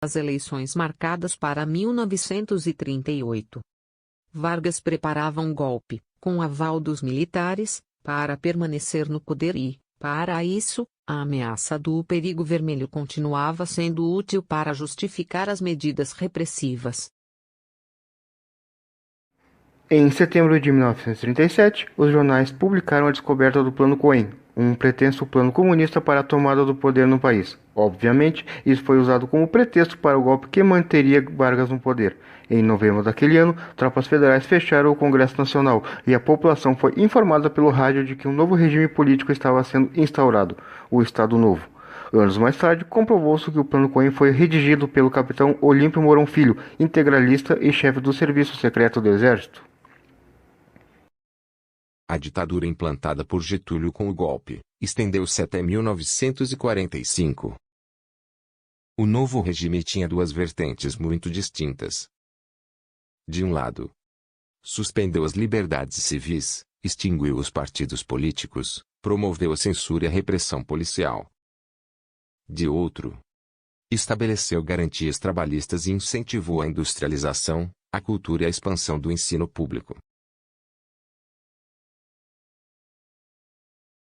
as eleições marcadas para 1938. Vargas preparava um golpe, com o aval dos militares, para permanecer no poder e, para isso, a ameaça do perigo vermelho continuava sendo útil para justificar as medidas repressivas. Em setembro de 1937, os jornais publicaram a descoberta do Plano Cohen, um pretenso plano comunista para a tomada do poder no país. Obviamente, isso foi usado como pretexto para o golpe que manteria Vargas no poder. Em novembro daquele ano, tropas federais fecharam o Congresso Nacional e a população foi informada pelo rádio de que um novo regime político estava sendo instaurado, o Estado Novo. Anos mais tarde, comprovou-se que o Plano Cohen foi redigido pelo capitão Olímpio Mourão Filho, integralista e chefe do Serviço Secreto do Exército. A ditadura implantada por Getúlio com o golpe estendeu-se até 1945. O novo regime tinha duas vertentes muito distintas. De um lado, suspendeu as liberdades civis, extinguiu os partidos políticos, promoveu a censura e a repressão policial. De outro, estabeleceu garantias trabalhistas e incentivou a industrialização, a cultura e a expansão do ensino público.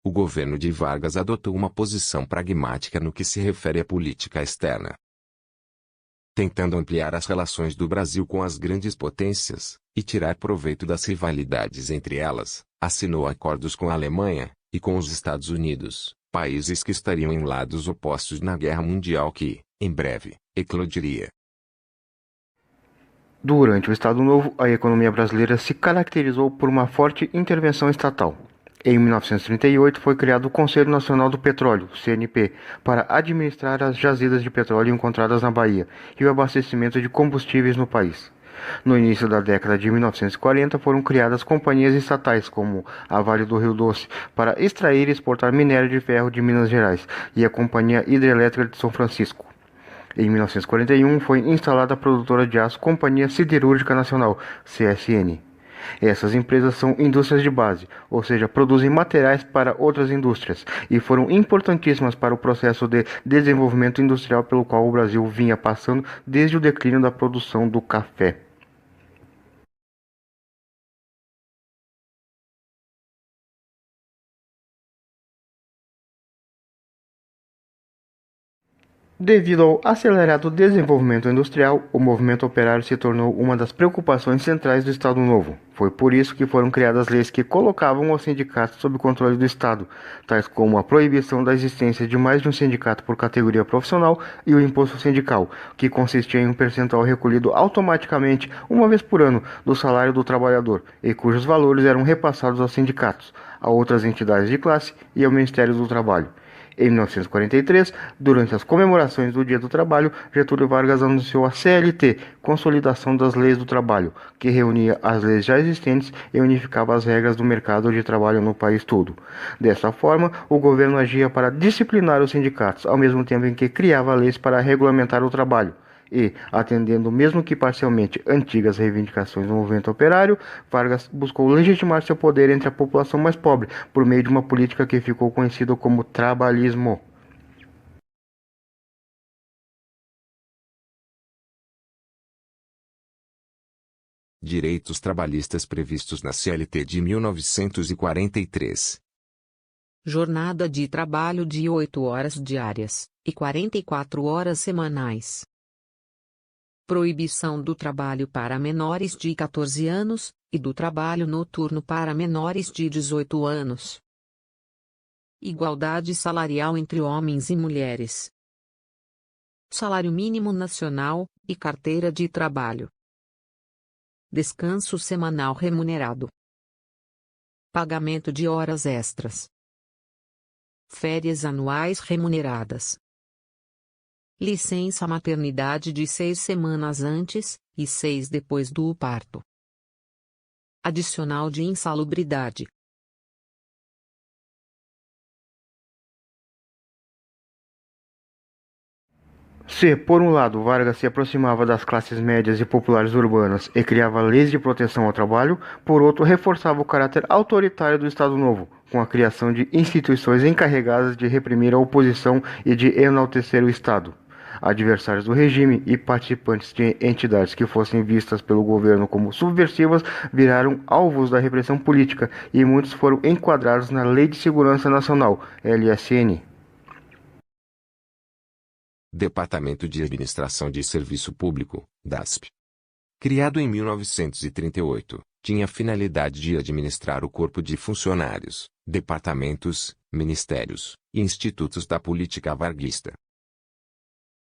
O governo de Vargas adotou uma posição pragmática no que se refere à política externa. Tentando ampliar as relações do Brasil com as grandes potências, e tirar proveito das rivalidades entre elas, assinou acordos com a Alemanha, e com os Estados Unidos, países que estariam em lados opostos na guerra mundial que, em breve, eclodiria. Durante o Estado Novo, a economia brasileira se caracterizou por uma forte intervenção estatal. Em 1938 foi criado o Conselho Nacional do Petróleo, CNP, para administrar as jazidas de petróleo encontradas na Bahia e o abastecimento de combustíveis no país. No início da década de 1940 foram criadas companhias estatais como a Vale do Rio Doce para extrair e exportar minério de ferro de Minas Gerais e a Companhia Hidrelétrica de São Francisco. Em 1941 foi instalada a produtora de aço Companhia Siderúrgica Nacional, CSN. Essas empresas são indústrias de base, ou seja, produzem materiais para outras indústrias, e foram importantíssimas para o processo de desenvolvimento industrial pelo qual o Brasil vinha passando desde o declínio da produção do café. Devido ao acelerado desenvolvimento industrial, o movimento operário se tornou uma das preocupações centrais do Estado Novo. Foi por isso que foram criadas leis que colocavam os sindicatos sob controle do Estado, tais como a proibição da existência de mais de um sindicato por categoria profissional e o imposto sindical, que consistia em um percentual recolhido automaticamente uma vez por ano do salário do trabalhador e cujos valores eram repassados aos sindicatos, a outras entidades de classe e ao Ministério do Trabalho. Em 1943, durante as comemorações do Dia do Trabalho, Getúlio Vargas anunciou a CLT, Consolidação das Leis do Trabalho, que reunia as leis já existentes e unificava as regras do mercado de trabalho no país todo. Dessa forma, o governo agia para disciplinar os sindicatos, ao mesmo tempo em que criava leis para regulamentar o trabalho. E, atendendo mesmo que parcialmente antigas reivindicações do movimento operário, Vargas buscou legitimar seu poder entre a população mais pobre por meio de uma política que ficou conhecida como trabalhismo. Direitos trabalhistas previstos na CLT de 1943. Jornada de trabalho de 8 horas diárias, e 44 horas semanais. Proibição do trabalho para menores de 14 anos, e do trabalho noturno para menores de 18 anos. Igualdade salarial entre homens e mulheres. Salário mínimo nacional, e carteira de trabalho. Descanso semanal remunerado. Pagamento de horas extras. Férias anuais remuneradas. Licença maternidade de 6 semanas antes, e 6 depois do parto. Adicional de insalubridade. Se, por um lado, Vargas se aproximava das classes médias e populares urbanas e criava leis de proteção ao trabalho, por outro, reforçava o caráter autoritário do Estado Novo, com a criação de instituições encarregadas de reprimir a oposição e de enaltecer o Estado. Adversários do regime e participantes de entidades que fossem vistas pelo governo como subversivas viraram alvos da repressão política e muitos foram enquadrados na Lei de Segurança Nacional, LSN. Departamento de Administração de Serviço Público, DASP. Criado em 1938, tinha a finalidade de administrar o corpo de funcionários, departamentos, ministérios e institutos da política varguista.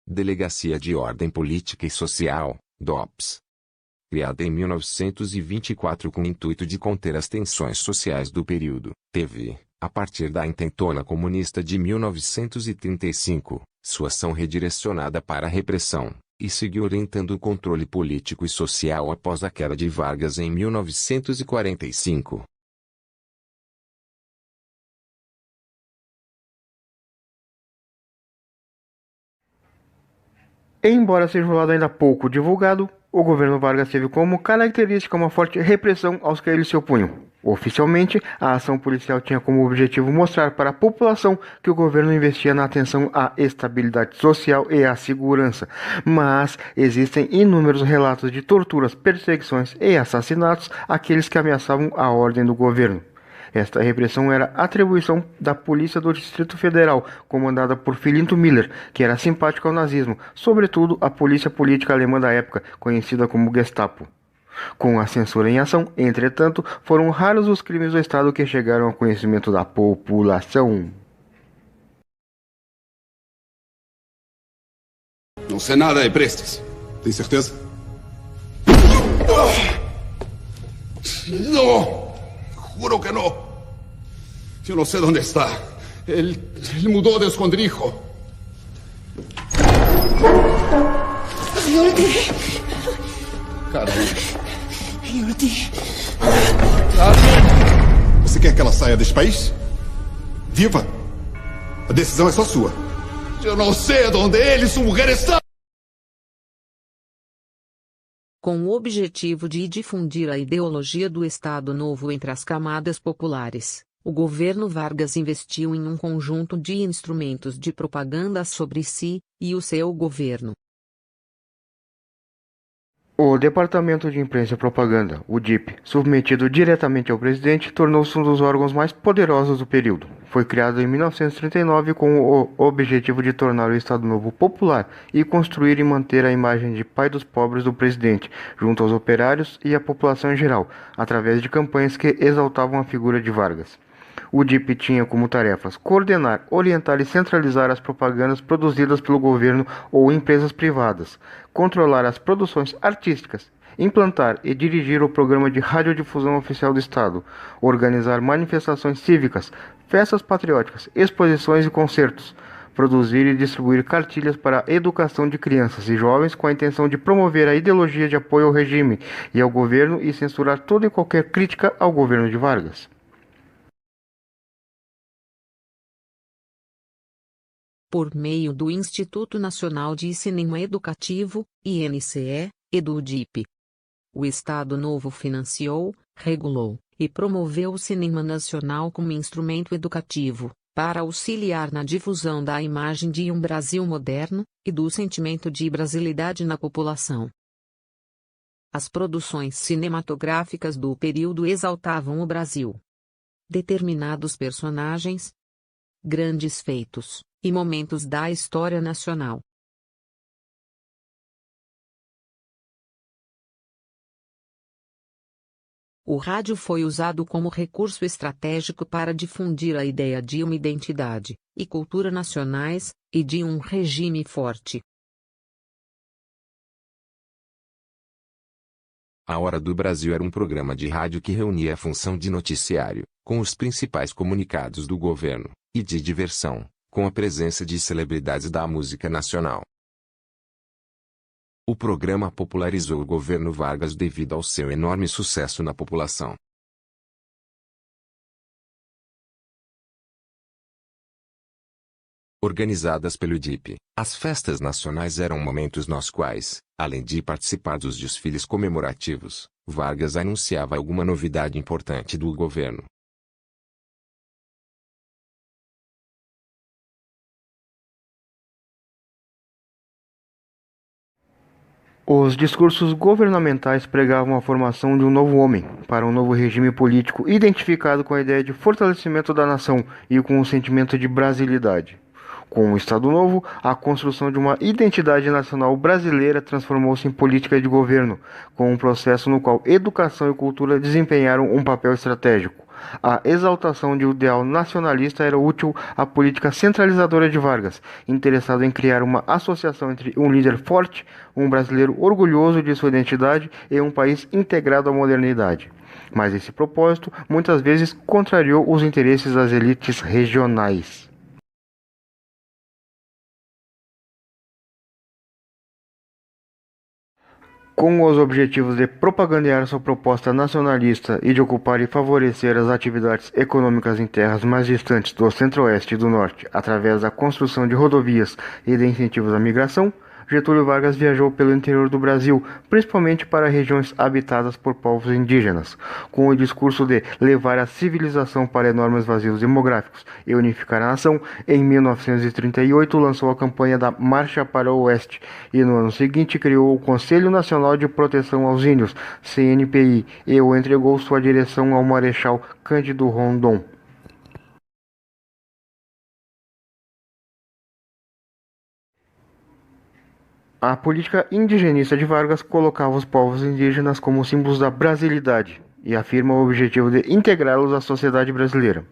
Delegacia de Ordem Política e Social, DOPS. Criada em 1924 com o intuito de conter as tensões sociais do período, teve, a partir da intentona comunista de 1935, sua ação redirecionada para a repressão, e seguiu orientando o controle político e social após a queda de Vargas em 1945. Embora seja um lado ainda pouco divulgado, o governo Vargas teve como característica uma forte repressão aos que a ele se opunham. Oficialmente, a ação policial tinha como objetivo mostrar para a população que o governo investia na atenção à estabilidade social e à segurança, mas existem inúmeros relatos de torturas, perseguições e assassinatos àqueles que ameaçavam a ordem do governo. Esta repressão era atribuição da Polícia do Distrito Federal, comandada por Filinto Miller, que era simpático ao nazismo, sobretudo a polícia política alemã da época, conhecida como Gestapo. Com a censura em ação, entretanto, foram raros os crimes do Estado que chegaram ao conhecimento da população. Não sei nada de Prestes. Tem certeza? Não! Juro que não. Eu não sei onde está. Ele mudou de esconderijo. Jordi! Caramba. Jordi! Você quer que ela saia deste país? Viva! A decisão é só sua. Eu não sei onde ele e sua mulher estão. Com o objetivo de difundir a ideologia do Estado Novo entre as camadas populares, o governo Vargas investiu em um conjunto de instrumentos de propaganda sobre si e o seu governo. O Departamento de Imprensa e Propaganda, o DIP, submetido diretamente ao presidente, tornou-se um dos órgãos mais poderosos do período. Foi criado em 1939 com o objetivo de tornar o Estado Novo popular e construir e manter a imagem de pai dos pobres do presidente, junto aos operários e à população em geral, através de campanhas que exaltavam a figura de Vargas. O DIP tinha como tarefas coordenar, orientar e centralizar as propagandas produzidas pelo governo ou empresas privadas, controlar as produções artísticas, implantar e dirigir o programa de radiodifusão oficial do Estado, organizar manifestações cívicas, festas patrióticas, exposições e concertos, produzir e distribuir cartilhas para a educação de crianças e jovens com a intenção de promover a ideologia de apoio ao regime e ao governo e censurar toda e qualquer crítica ao governo de Vargas. Por meio do Instituto Nacional de Cinema Educativo, INCE, e do DIP. O Estado Novo financiou, regulou e promoveu o cinema nacional como instrumento educativo, para auxiliar na difusão da imagem de um Brasil moderno, e do sentimento de brasilidade na população. As produções cinematográficas do período exaltavam o Brasil. Determinados personagens, grandes feitos e momentos da história nacional. O rádio foi usado como recurso estratégico para difundir a ideia de uma identidade e cultura nacionais, e de um regime forte. A Hora do Brasil era um programa de rádio que reunia a função de noticiário, com os principais comunicados do governo, e de diversão, com a presença de celebridades da música nacional. O programa popularizou o governo Vargas devido ao seu enorme sucesso na população. Organizadas pelo DIP, as festas nacionais eram momentos nos quais, além de participar dos desfiles comemorativos, Vargas anunciava alguma novidade importante do governo. Os discursos governamentais pregavam a formação de um novo homem, para um novo regime político identificado com a ideia de fortalecimento da nação e com o sentimento de brasilidade. Com o Estado Novo, a construção de uma identidade nacional brasileira transformou-se em política de governo, com um processo no qual educação e cultura desempenharam um papel estratégico. A exaltação de um ideal nacionalista era útil à política centralizadora de Vargas, interessado em criar uma associação entre um líder forte, um brasileiro orgulhoso de sua identidade e um país integrado à modernidade. Mas esse propósito muitas vezes contrariou os interesses das elites regionais. Com os objetivos de propagandear sua proposta nacionalista e de ocupar e favorecer as atividades econômicas em terras mais distantes do centro-oeste e do norte, através da construção de rodovias e de incentivos à migração, Getúlio Vargas viajou pelo interior do Brasil, principalmente para regiões habitadas por povos indígenas, com o discurso de levar a civilização para enormes vazios demográficos e unificar a nação. Em 1938 lançou a campanha da Marcha para o Oeste e no ano seguinte criou o Conselho Nacional de Proteção aos Índios, CNPI, e o entregou sua direção ao Marechal Cândido Rondon. A política indigenista de Vargas colocava os povos indígenas como símbolos da brasilidade e afirma o objetivo de integrá-los à sociedade brasileira.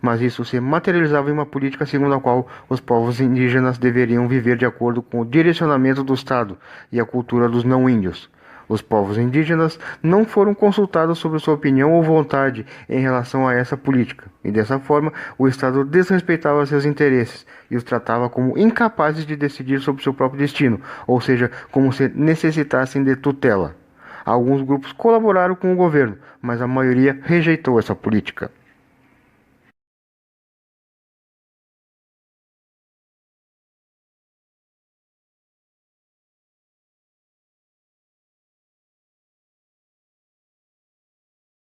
Mas isso se materializava em uma política segundo a qual os povos indígenas deveriam viver de acordo com o direcionamento do Estado e a cultura dos não-índios. Os povos indígenas não foram consultados sobre sua opinião ou vontade em relação a essa política, e dessa forma o Estado desrespeitava seus interesses e os tratava como incapazes de decidir sobre seu próprio destino, ou seja, como se necessitassem de tutela. Alguns grupos colaboraram com o governo, mas a maioria rejeitou essa política.